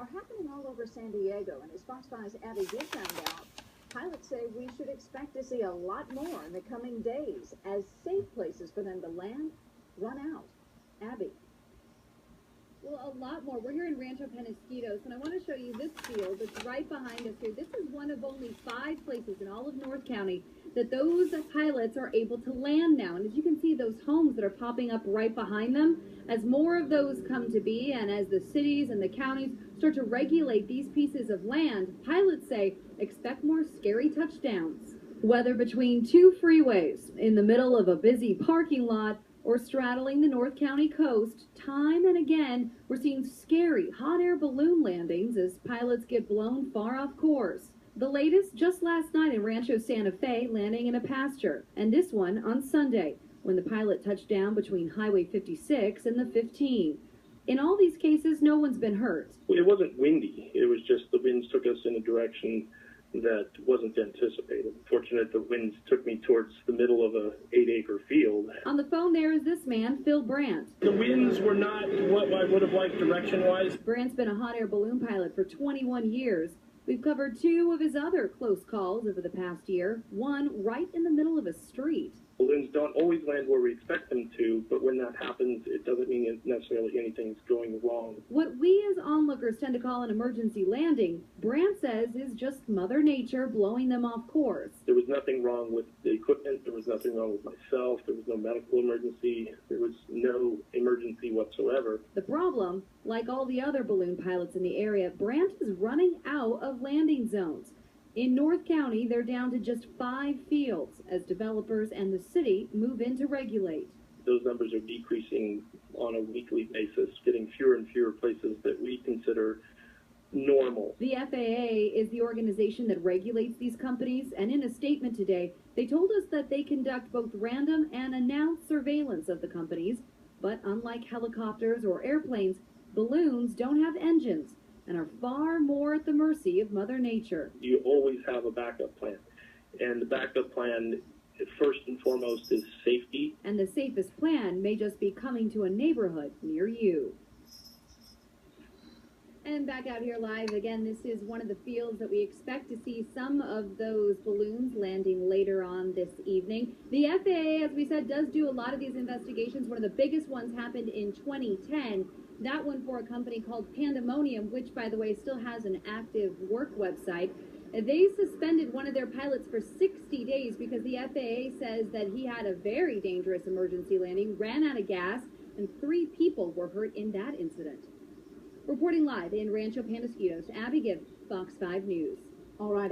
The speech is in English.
are happening all over San Diego, and as Fox 5's Abby Gibb found out, pilots say we should expect to see a lot more in the coming days as safe places for them to land run out. Abby. Well, a lot more. We're here in Rancho Penasquitos, and I want to show you this field that's right behind us here. This is one of only 5 places in all of North County that those pilots are able to land now. And as you can see, those homes that are popping up right behind them, as more of those come to be, and as the cities and the counties start to regulate these pieces of land, pilots say expect more scary touchdowns. Whether between 2 freeways, in the middle of a busy parking lot, or straddling the North County coast, time and again, we're seeing scary hot air balloon landings as pilots get blown far off course. The latest just last night in Rancho Santa Fe, landing in a pasture, and this one on Sunday, when the pilot touched down between Highway 56 and the 15. In all these cases, no one's been hurt. It wasn't windy. It was just the winds took us in a direction that wasn't anticipated. Fortunate the winds took me towards the middle of a 8-acre field. On the phone there is this man, Phil Brandt. The winds were not what I would have liked direction-wise. Brandt's been a hot air balloon pilot for 21 years. We've covered 2 of his other close calls over the past year, one right in the middle of a street. Balloons don't always land where we expect them to, but when that happens, it doesn't mean necessarily anything's going wrong. What we as onlookers tend to call an emergency landing, Brandt says is just Mother Nature blowing them off course. There was nothing wrong with the equipment. There was nothing wrong with myself. There was no medical emergency. There was no emergency whatsoever. The problem, like all the other balloon pilots in the area, Brandt is running out of landing zones. In North County, they're down to just 5 fields as developers and the city move in to regulate. Those numbers are decreasing on a weekly basis, getting fewer and fewer places that we consider normal. The FAA is the organization that regulates these companies, and in a statement today, they told us that they conduct both random and announced surveillance of the companies, but unlike helicopters or airplanes, balloons don't have engines and are far more at the mercy of Mother Nature. You always have a backup plan, and the backup plan, first and foremost, is safety. And the safest plan may just be coming to a neighborhood near you. And back out here live again, this is one of the fields that we expect to see some of those balloons landing later on this evening. The FAA, as we said, does do a lot of these investigations. One of the biggest ones happened in 2010. That one for a company called Pandemonium, which, by the way, still has an active work website. They suspended one of their pilots for 60 days because the FAA says that he had a very dangerous emergency landing, ran out of gas, and 3 people were hurt in that incident. Reporting live in Rancho Penasquitos, Abby Gibb, Fox 5 News. All right,